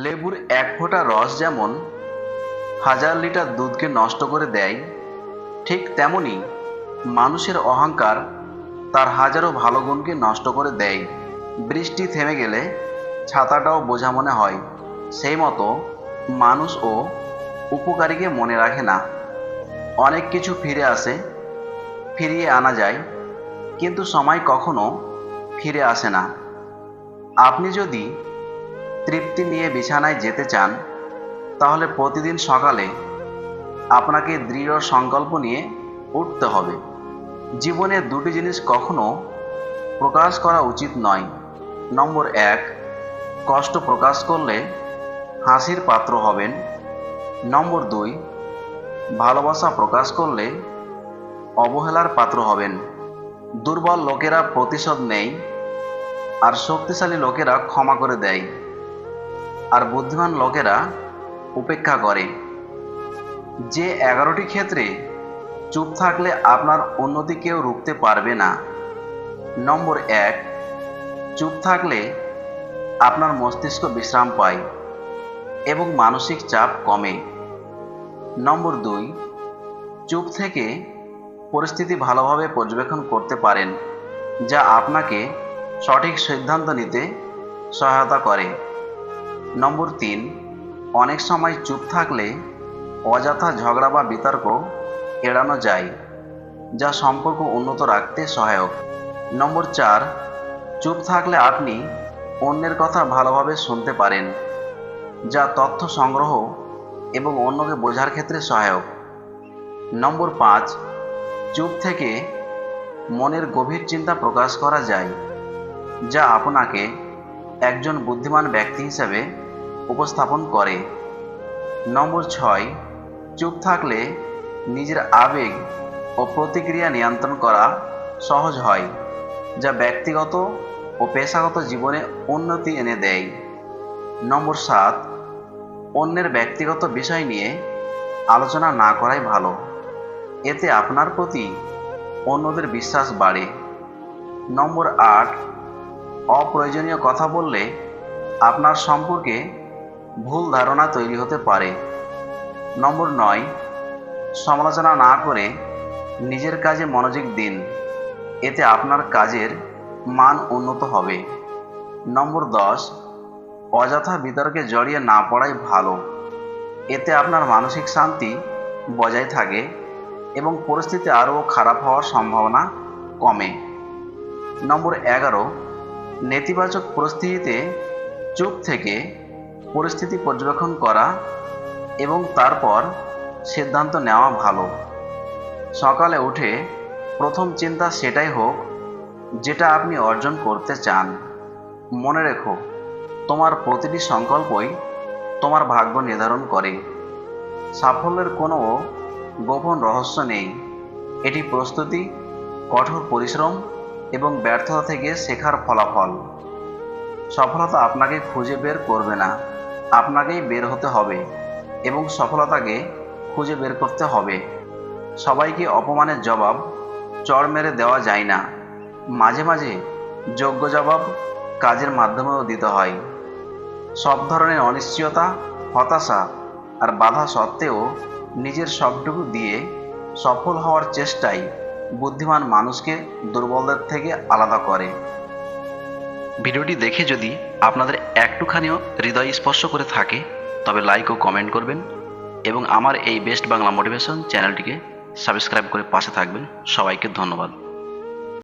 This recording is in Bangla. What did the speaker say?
লেবুর এক ফোঁটা রস যেমন হাজার লিটার দুধকে নষ্ট করে দেয়, ঠিক তেমনি মানুষের অহংকার তার হাজারো ভালো গুণকে নষ্ট করে দেয়। বৃষ্টি থেমে গেলে ছাতাটাও বোঝা মনে হয়, সেই মতো মানুষও উপকারীকে মনে রাখে না। অনেক কিছু ফিরে আসে, ফিরিয়ে আনা যায়, কিন্তু সময় কখনো ফিরে আসে না। আপনি যদি তৃপ্তি নিয়ে বিছানায় যেতে চান, তাহলে প্রতিদিন সকালে আপনাকে দৃঢ় সংকল্প নিয়ে উঠতে হবে। জীবনে দুটি জিনিস কখনো প্রকাশ করা উচিত নয়। নম্বর এক, কষ্ট প্রকাশ করলে হাসির পাত্র হবেন। নম্বর দুই, ভালোবাসা প্রকাশ করলে অবহেলার পাত্র হবেন। দুর্বল লোকেরা প্রতিশোধ নেয়, আর শক্তিশালী লোকেরা ক্ষমা করে দেয়, আর বুদ্ধিমান লোকেরা উপেক্ষা করে। যে 11টি ক্ষেত্রে চুপ থাকলে আপনার উন্নতি কেউ রুখতে পারবে না। নম্বর এক, চুপ থাকলে আপনার মস্তিষ্ক বিশ্রাম পায় এবং মানসিক চাপ কমে। নম্বর দুই, চুপ থেকে পরিস্থিতি ভালোভাবে পর্যবেক্ষণ করতে পারেন, যা আপনাকে সঠিক সিদ্ধান্ত নিতে সহায়তা করে। নম্বর তিন, অনেক সময় চুপ থাকলে অযথা ঝগড়া বা বিতর্ক এড়ানো যায়, যা সম্পর্ক উন্নত রাখতে সহায়ক। নম্বর চার, চুপ থাকলে আপনি অন্যের কথা ভালোভাবে শুনতে পারেন, যা তথ্য সংগ্রহ এবং অন্যকে বোঝার ক্ষেত্রে সহায়ক। নম্বর পাঁচ, চুপ থেকে মনের গভীর চিন্তা প্রকাশ করা যায়, যা আপনাকে একজন বুদ্ধিমান ব্যক্তি হিসেবে উপস্থাপন করে। নম্বর ছয়, চুপ থাকলে নিজের আবেগ ও প্রতিক্রিয়া নিয়ন্ত্রণ করা সহজ হয়, যা ব্যক্তিগত ও পেশাগত জীবনে উন্নতি এনে দেয়। নম্বর সাত, অন্যের ব্যক্তিগত বিষয় নিয়ে আলোচনা না করাই ভালো, এতে আপনার প্রতি অন্যদের বিশ্বাস বাড়ে। নম্বর আট, অপ্রয়োজনীয় কথা বললে আপনার সম্পর্কে ভুল ধারণা তৈরি হতে পারে। নম্বর নয়, সমালোচনা না করে নিজের কাজে মনোযোগ দিন, এতে আপনার কাজের মান উন্নত হবে। নম্বর 10, অযথা বিতর্কে জড়িয়ে না পড়াই ভালো, এতে আপনার মানসিক শান্তি বজায় থাকে এবং পরিস্থিতি আরও খারাপ হওয়ার সম্ভাবনা কমে। নম্বর 11, নেতিবাচক পরিস্থিতিতে চুপ থেকে পরিস্থিতি পর্যবেক্ষণ করা এবং তারপর সিদ্ধান্ত নেওয়া ভালো। সকালে উঠে প্রথম চিন্তা সেটাই হোক যেটা আপনি অর্জন করতে চান। মনে রেখো, তোমার প্রতিটি সংকল্পই তোমার ভাগ্য নির্ধারণ করে। সাফল্যের কোনো গোপন রহস্য নেই, এটি প্রস্তুতি, কঠোর পরিশ্রম এবং ব্যর্থতা থেকে শেখার ফলাফল। সফলতা আপনাকে খুঁজে বের করবে না, আপনাকেই বের হতে হবে এবং সফলতাকে খুঁজে বের করতে হবে। সবাইকে অপমানের জবাব চড় মেরে দেওয়া যায় না, মাঝে মাঝে যোগ্য জবাব কাজের মাধ্যমেও দিতে হয়। সব ধরনের অনিশ্চয়তা, হতাশা আর বাধা সত্ত্বেও নিজের সবটুকু দিয়ে সফল হওয়ার চেষ্টাই বুদ্ধিমান মানুষকে দুর্বলদের থেকে আলাদা করে। ভিডিওটি দেখে যদি আপনাদের একটুখানিও হৃদয় স্পর্শ করে থাকে, তবে লাইক ও কমেন্ট করবেন এবং আমার এই বেস্ট বাংলা মোটিভেশন চ্যানেলটিকে সাবস্ক্রাইব করে পাশে থাকবেন। সবাইকে ধন্যবাদ।